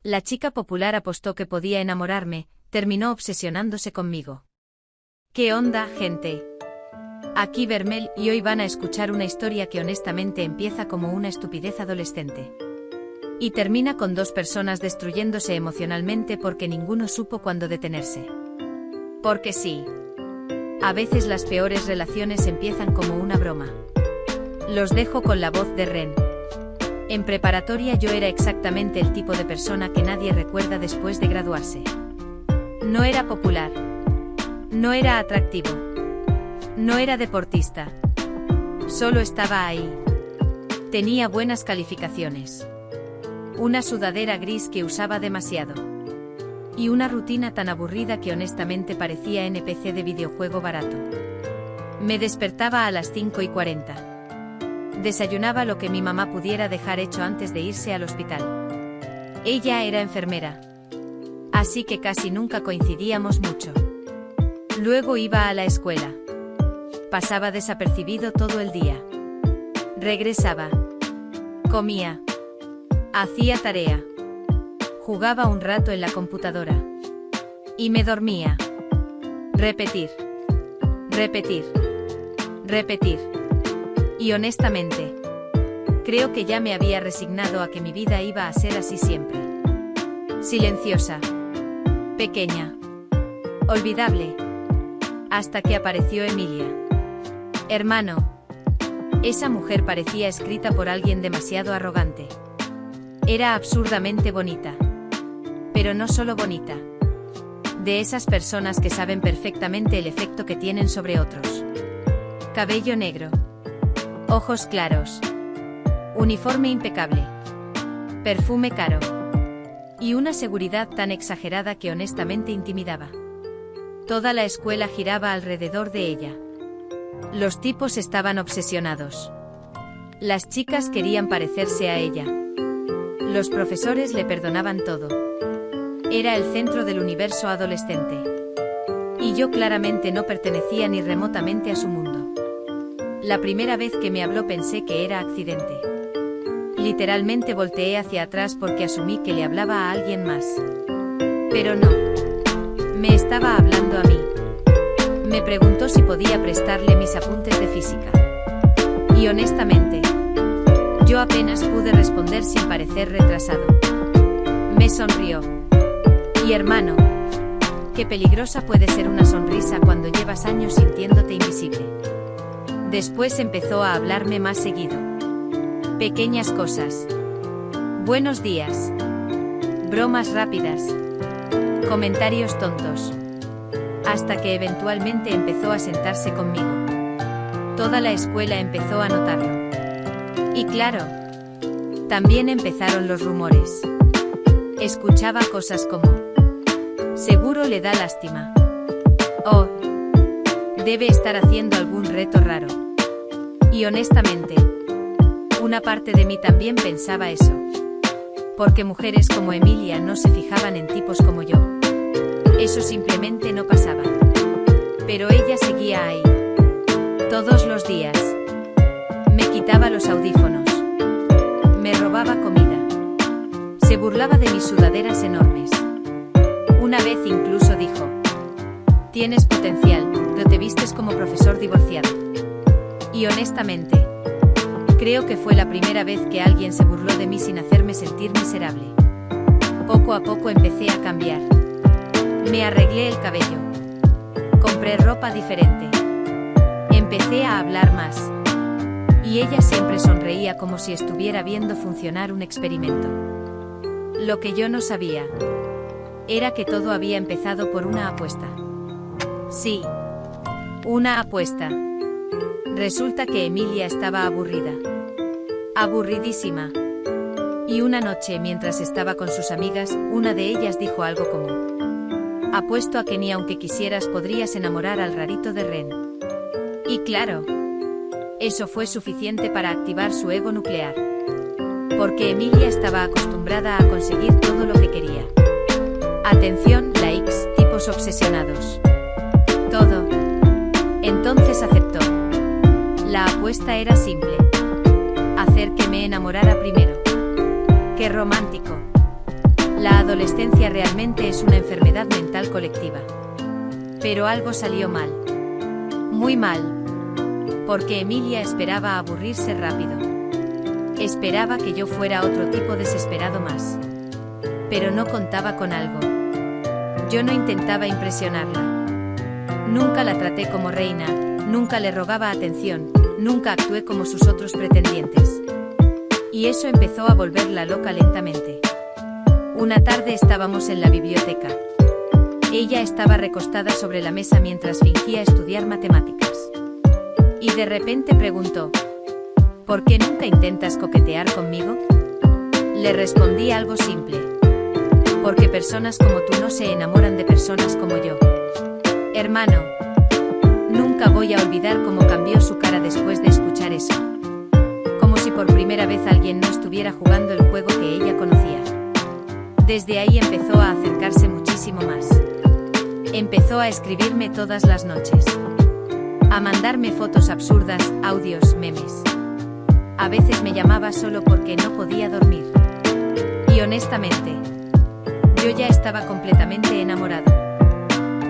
La chica popular apostó que podía enamorarme, terminó obsesionándose conmigo. ¿Qué onda, gente? Aquí Vermel y hoy van a escuchar una historia que honestamente empieza como una estupidez adolescente. Y termina con dos personas destruyéndose emocionalmente porque ninguno supo cuándo detenerse. Porque sí. A veces las peores relaciones empiezan como una broma. Los dejo con la voz de Ren. En preparatoria yo era exactamente el tipo de persona que nadie recuerda después de graduarse. No era popular. No era atractivo. No era deportista. Solo estaba ahí. Tenía buenas calificaciones. Una sudadera gris que usaba demasiado. Y una rutina tan aburrida que honestamente parecía NPC de videojuego barato. Me despertaba a las 5:40. Desayunaba lo que mi mamá pudiera dejar hecho antes de irse al hospital. Ella era enfermera. Así que casi nunca coincidíamos mucho. Luego iba a la escuela. Pasaba desapercibido todo el día. Regresaba. Comía. Hacía tarea. Jugaba un rato en la computadora. Y me dormía. Repetir. Repetir. Repetir. Y honestamente, creo que ya me había resignado a que mi vida iba a ser así siempre. Silenciosa. Pequeña. Olvidable. Hasta que apareció Emilia. Hermano. Esa mujer parecía escrita por alguien demasiado arrogante. Era absurdamente bonita. Pero no solo bonita. De esas personas que saben perfectamente el efecto que tienen sobre otros. Cabello negro. Ojos claros. Uniforme impecable. Perfume caro. Y una seguridad tan exagerada que honestamente intimidaba. Toda la escuela giraba alrededor de ella. Los tipos estaban obsesionados. Las chicas querían parecerse a ella. Los profesores le perdonaban todo. Era el centro del universo adolescente. Y yo claramente no pertenecía ni remotamente a su mundo. La primera vez que me habló pensé que era accidente. Literalmente volteé hacia atrás porque asumí que le hablaba a alguien más. Pero no. Me estaba hablando a mí. Me preguntó si podía prestarle mis apuntes de física. Y honestamente, yo apenas pude responder sin parecer retrasado. Me sonrió. Y hermano, qué peligrosa puede ser una sonrisa cuando llevas años sintiéndote invisible. Después empezó a hablarme más seguido. Pequeñas cosas. Buenos días. Bromas rápidas. Comentarios tontos. Hasta que eventualmente empezó a sentarse conmigo. Toda la escuela empezó a notarlo. Y claro, también empezaron los rumores. Escuchaba cosas como: seguro le da lástima. Oh, debe estar haciendo algún reto raro. Y honestamente, una parte de mí también pensaba eso. Porque mujeres como Emilia no se fijaban en tipos como yo. Eso simplemente no pasaba. Pero ella seguía ahí. Todos los días. Me quitaba los audífonos. Me robaba comida. Se burlaba de mis sudaderas enormes. Una vez incluso dijo: tienes potencial, pero te vistes como profesor divorciado. Y honestamente, creo que fue la primera vez que alguien se burló de mí sin hacerme sentir miserable. Poco a poco empecé a cambiar. Me arreglé el cabello. Compré ropa diferente. Empecé a hablar más. Y ella siempre sonreía como si estuviera viendo funcionar un experimento. Lo que yo no sabía era que todo había empezado por una apuesta. Sí, una apuesta. Resulta que Emilia estaba aburrida. Aburridísima. Y una noche, mientras estaba con sus amigas, una de ellas dijo algo como: apuesto a que ni aunque quisieras podrías enamorar al rarito de Ren. Y claro, eso fue suficiente para activar su ego nuclear. Porque Emilia estaba acostumbrada a conseguir todo lo que quería. Atención, likes, tipos obsesionados. Todo. Entonces aceptó. La apuesta era simple. Hacer que me enamorara primero. ¡Qué romántico! La adolescencia realmente es una enfermedad mental colectiva. Pero algo salió mal. Muy mal. Porque Emilia esperaba aburrirse rápido. Esperaba que yo fuera otro tipo desesperado más. Pero no contaba con algo. Yo no intentaba impresionarla. Nunca la traté como reina, nunca le rogaba atención, nunca actué como sus otros pretendientes. Y eso empezó a volverla loca lentamente. Una tarde estábamos en la biblioteca. Ella estaba recostada sobre la mesa mientras fingía estudiar matemáticas. Y de repente preguntó: ¿por qué nunca intentas coquetear conmigo? Le respondí algo simple. Porque personas como tú no se enamoran de personas como yo. Hermano. Nunca voy a olvidar cómo cambió su cara después de escuchar eso. Como si por primera vez alguien no estuviera jugando el juego que ella conocía. Desde ahí empezó a acercarse muchísimo más. Empezó a escribirme todas las noches. A mandarme fotos absurdas, audios, memes. A veces me llamaba solo porque no podía dormir. Y honestamente, yo ya estaba completamente enamorado.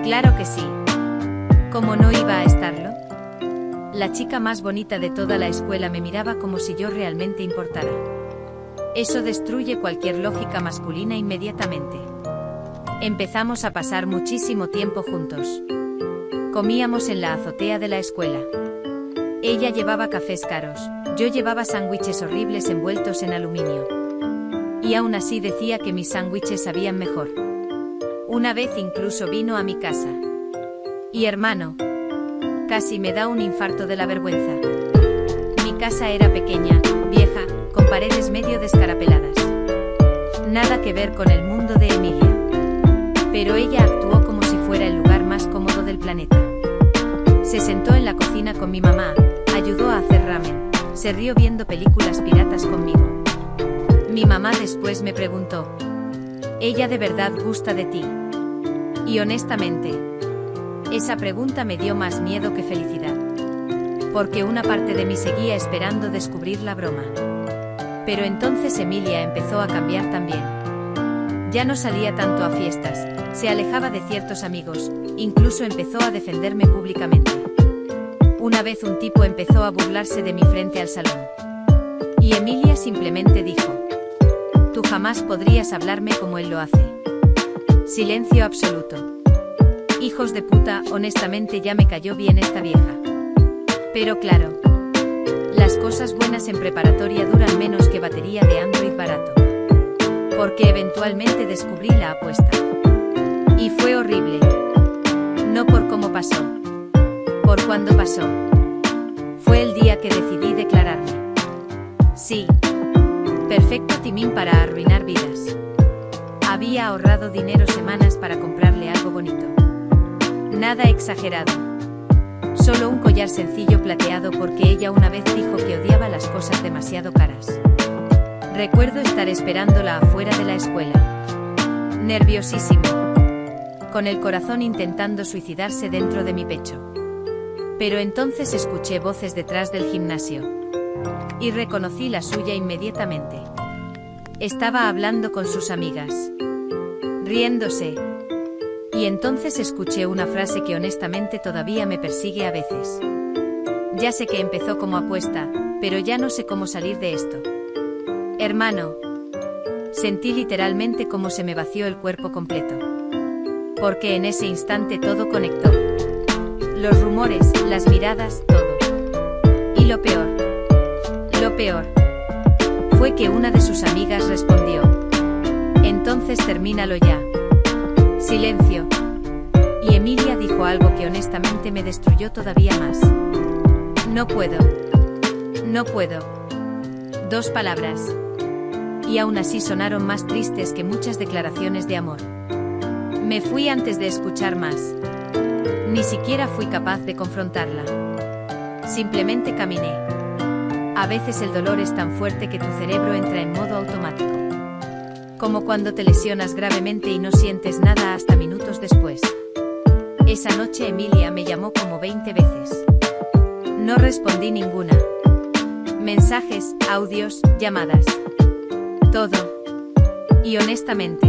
Claro que sí. ¿Cómo no iba a estarlo? La chica más bonita de toda la escuela me miraba como si yo realmente importara. Eso destruye cualquier lógica masculina inmediatamente. Empezamos a pasar muchísimo tiempo juntos. Comíamos en la azotea de la escuela. Ella llevaba cafés caros, yo llevaba sándwiches horribles envueltos en aluminio. Y aún así decía que mis sándwiches sabían mejor. Una vez incluso vino a mi casa. Y hermano, casi me da un infarto de la vergüenza. Mi casa era pequeña, vieja, con paredes medio descarapeladas. Nada que ver con el mundo de Emilia. Pero ella actuó como si fuera el lugar más cómodo del planeta. Se sentó en la cocina con mi mamá, ayudó a hacer ramen, se rió viendo películas piratas conmigo. Mi mamá después me preguntó: ¿ella de verdad gusta de ti? Y honestamente, esa pregunta me dio más miedo que felicidad. Porque una parte de mí seguía esperando descubrir la broma. Pero entonces Emilia empezó a cambiar también. Ya no salía tanto a fiestas, se alejaba de ciertos amigos, incluso empezó a defenderme públicamente. Una vez un tipo empezó a burlarse de mí frente al salón. Y Emilia simplemente dijo: tú jamás podrías hablarme como él lo hace. Silencio absoluto. Hijos de puta, honestamente ya me cayó bien esta vieja. Pero claro, las cosas buenas en preparatoria duran menos que batería de Android barato. Porque eventualmente descubrí la apuesta. Y fue horrible. No por cómo pasó. Por cuándo pasó. Fue el día que decidí declararme. Sí. Perfecto timing para arruinar vidas. Había ahorrado dinero semanas para comprarle algo bonito. Nada exagerado. Solo un collar sencillo plateado porque ella una vez dijo que odiaba las cosas demasiado caras. Recuerdo estar esperándola afuera de la escuela. Nerviosísimo. Con el corazón intentando suicidarse dentro de mi pecho. Pero entonces escuché voces detrás del gimnasio. Y reconocí la suya inmediatamente. Estaba hablando con sus amigas. Riéndose. Y entonces escuché una frase que honestamente todavía me persigue a veces. Ya sé que empezó como apuesta, pero ya no sé cómo salir de esto. Hermano. Sentí literalmente cómo se me vació el cuerpo completo. Porque en ese instante todo conectó. Los rumores, las miradas, todo. Y lo peor, fue que una de sus amigas respondió: entonces termínalo ya. Silencio. Y Emilia dijo algo que honestamente me destruyó todavía más. No puedo. No puedo. 2 palabras. Y aún así sonaron más tristes que muchas declaraciones de amor. Me fui antes de escuchar más. Ni siquiera fui capaz de confrontarla. Simplemente caminé. A veces el dolor es tan fuerte que tu cerebro entra en modo automático. Como cuando te lesionas gravemente y no sientes nada hasta minutos después. Esa noche Emilia me llamó como 20 veces. No respondí ninguna. Mensajes, audios, llamadas. Todo. Y honestamente,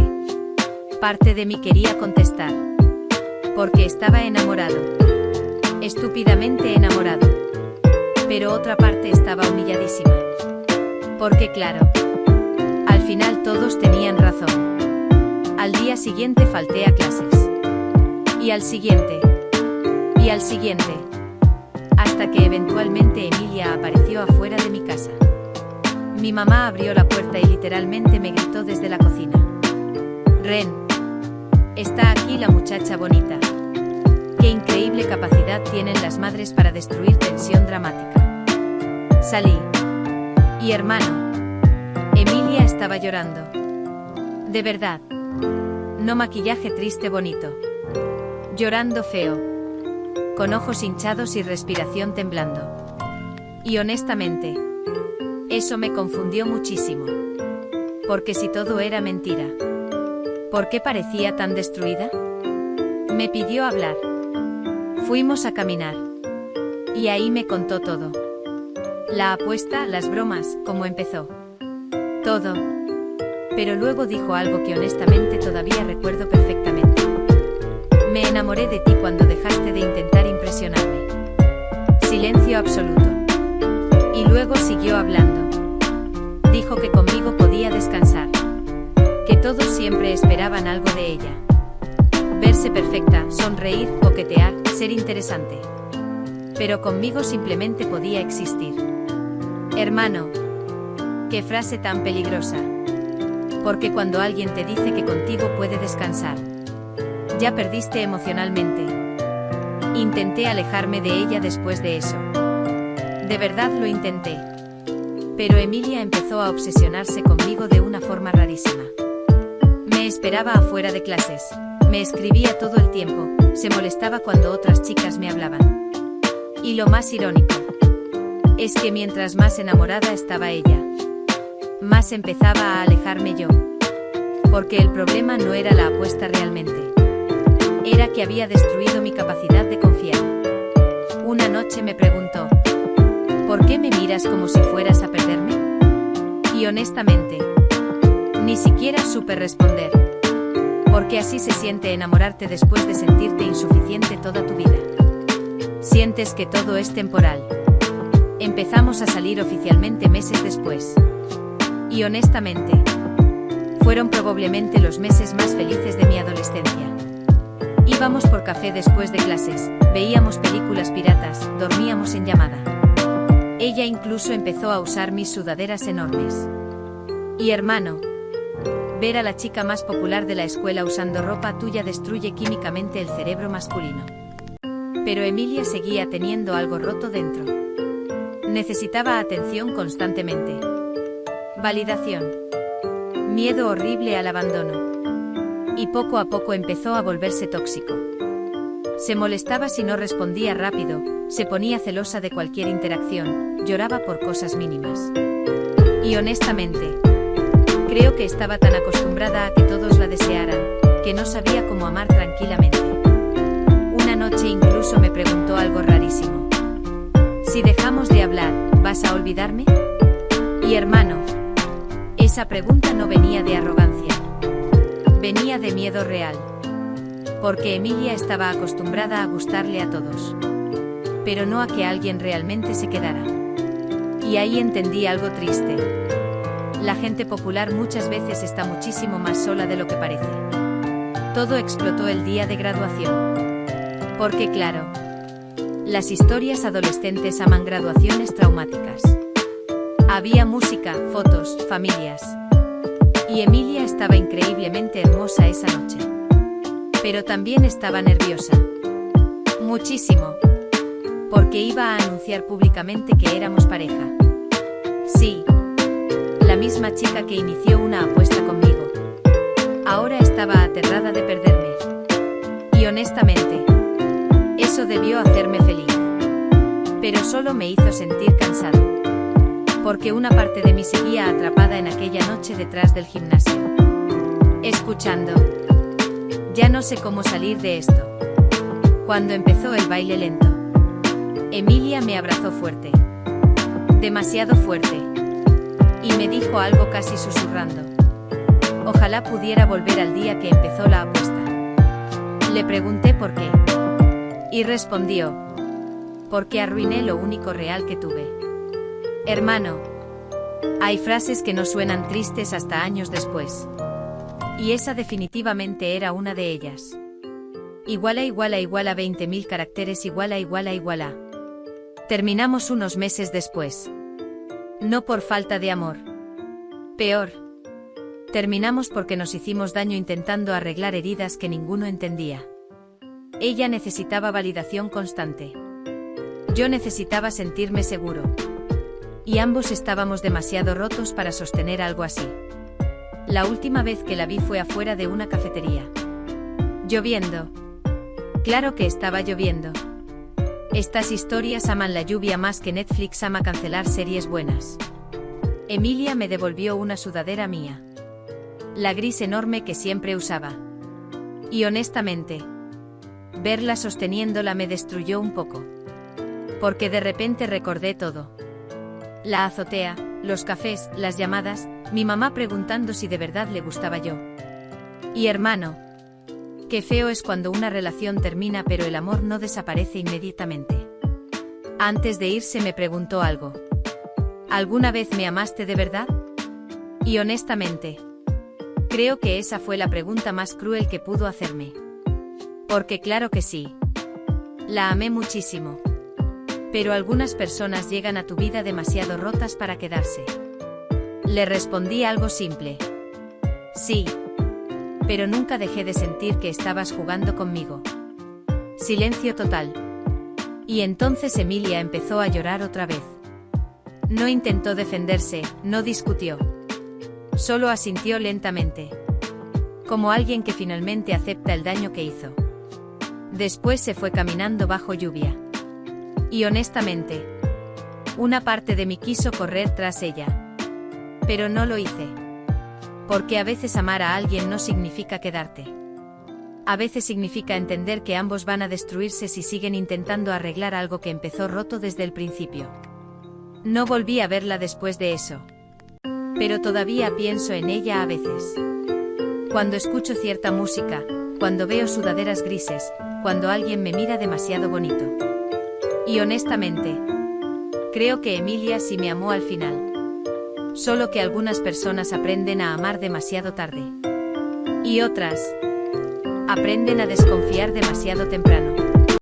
Parte de mí quería contestar. Porque estaba enamorado. Estúpidamente enamorado. Pero otra parte estaba humilladísima. Porque claro, al final todos tenían razón. Al día siguiente falté a clases. Y al siguiente. Y al siguiente. Hasta que eventualmente Emilia apareció afuera de mi casa. Mi mamá abrió la puerta y literalmente me gritó desde la cocina. Ren. Está aquí la muchacha bonita. Qué increíble capacidad tienen las madres para destruir tensión dramática. Salí. Y hermano. Emilia estaba llorando. De verdad. No maquillaje triste bonito. Llorando feo. Con ojos hinchados y respiración temblando. Y honestamente, eso me confundió muchísimo. Porque si todo era mentira, ¿por qué parecía tan destruida? Me pidió hablar. Fuimos a caminar. Y ahí me contó todo. La apuesta, las bromas, cómo empezó. Todo. Pero luego dijo algo que honestamente todavía recuerdo perfectamente. Me enamoré de ti cuando dejaste de intentar impresionarme. Silencio absoluto. Y luego siguió hablando. Dijo que conmigo podía descansar. Que todos siempre esperaban algo de ella. Verse perfecta, sonreír, coquetear, ser interesante. Pero conmigo simplemente podía existir. Hermano. Qué frase tan peligrosa. Porque cuando alguien te dice que contigo puede descansar, ya perdiste emocionalmente. Intenté alejarme de ella después de eso. De verdad lo intenté. Pero Emilia empezó a obsesionarse conmigo de una forma rarísima. Me esperaba afuera de clases. Me escribía todo el tiempo. Se molestaba cuando otras chicas me hablaban. Y lo más irónico es que mientras más enamorada estaba ella, más empezaba a alejarme yo. Porque el problema no era la apuesta realmente. Era que había destruido mi capacidad de confiar. Una noche me preguntó, ¿por qué me miras como si fueras a perderme? Y honestamente, ni siquiera supe responder. Porque así se siente enamorarte después de sentirte insuficiente toda tu vida. Sientes que todo es temporal. Empezamos a salir oficialmente meses después. Y honestamente, fueron probablemente los meses más felices de mi adolescencia. Íbamos por café después de clases, veíamos películas piratas, dormíamos en llamada. Ella incluso empezó a usar mis sudaderas enormes. Y hermano, ver a la chica más popular de la escuela usando ropa tuya destruye químicamente el cerebro masculino. Pero Emilia seguía teniendo algo roto dentro. Necesitaba atención constantemente. Validación. Miedo horrible al abandono. Y poco a poco empezó a volverse tóxico. Se molestaba si no respondía rápido, se ponía celosa de cualquier interacción, lloraba por cosas mínimas. Y honestamente, creo que estaba tan acostumbrada a que todos la desearan, que no sabía cómo amar tranquilamente. Una noche incluso me preguntó algo rarísimo. Si dejamos de hablar, ¿vas a olvidarme? Y hermano, esa pregunta no venía de arrogancia. Venía de miedo real. Porque Emilia estaba acostumbrada a gustarle a todos. Pero no a que alguien realmente se quedara. Y ahí entendí algo triste. La gente popular muchas veces está muchísimo más sola de lo que parece. Todo explotó el día de graduación. Porque claro, las historias adolescentes aman graduaciones traumáticas. Había música, fotos, familias. Y Emilia estaba increíblemente hermosa esa noche. Pero también estaba nerviosa. Muchísimo. Porque iba a anunciar públicamente que éramos pareja. Sí. La misma chica que inició una apuesta conmigo. Ahora estaba aterrada de perderme. Y honestamente, eso debió hacerme feliz. Pero solo me hizo sentir cansado. Porque una parte de mí seguía atrapada en aquella noche detrás del gimnasio. Escuchando. Ya no sé cómo salir de esto. Cuando empezó el baile lento, Emilia me abrazó fuerte. Demasiado fuerte. Y me dijo algo casi susurrando. Ojalá pudiera volver al día que empezó la apuesta. Le pregunté por qué. Y respondió: porque arruiné lo único real que tuve. Hermano, hay frases que no suenan tristes hasta años después. Y esa definitivamente era una de ellas. igual a 20.000 caracteres igual a. Terminamos unos meses después. No por falta de amor. Peor. Terminamos porque nos hicimos daño intentando arreglar heridas que ninguno entendía. Ella necesitaba validación constante. Yo necesitaba sentirme seguro. Y ambos estábamos demasiado rotos para sostener algo así. La última vez que la vi fue afuera de una cafetería. Lloviendo. Claro que estaba lloviendo. Estas historias aman la lluvia más que Netflix ama cancelar series buenas. Emilia me devolvió una sudadera mía. La gris enorme que siempre usaba. Y honestamente, verla sosteniéndola me destruyó un poco. Porque de repente recordé todo. La azotea, los cafés, las llamadas, mi mamá preguntando si de verdad le gustaba yo. Y hermano, qué feo es cuando una relación termina pero el amor no desaparece inmediatamente. Antes de irse me preguntó algo. ¿Alguna vez me amaste de verdad? Y honestamente, creo que esa fue la pregunta más cruel que pudo hacerme. Porque claro que sí. La amé muchísimo. Pero algunas personas llegan a tu vida demasiado rotas para quedarse. Le respondí algo simple. Sí. Pero nunca dejé de sentir que estabas jugando conmigo. Silencio total. Y entonces Emilia empezó a llorar otra vez. No intentó defenderse, no discutió. Solo asintió lentamente. Como alguien que finalmente acepta el daño que hizo. Después se fue caminando bajo lluvia. Y honestamente, una parte de mí quiso correr tras ella. Pero no lo hice. Porque a veces amar a alguien no significa quedarte. A veces significa entender que ambos van a destruirse si siguen intentando arreglar algo que empezó roto desde el principio. No volví a verla después de eso. Pero todavía pienso en ella a veces. Cuando escucho cierta música, cuando veo sudaderas grises, cuando alguien me mira demasiado bonito. Y honestamente, creo que Emilia sí me amó al final. Solo que algunas personas aprenden a amar demasiado tarde. Y otras aprenden a desconfiar demasiado temprano.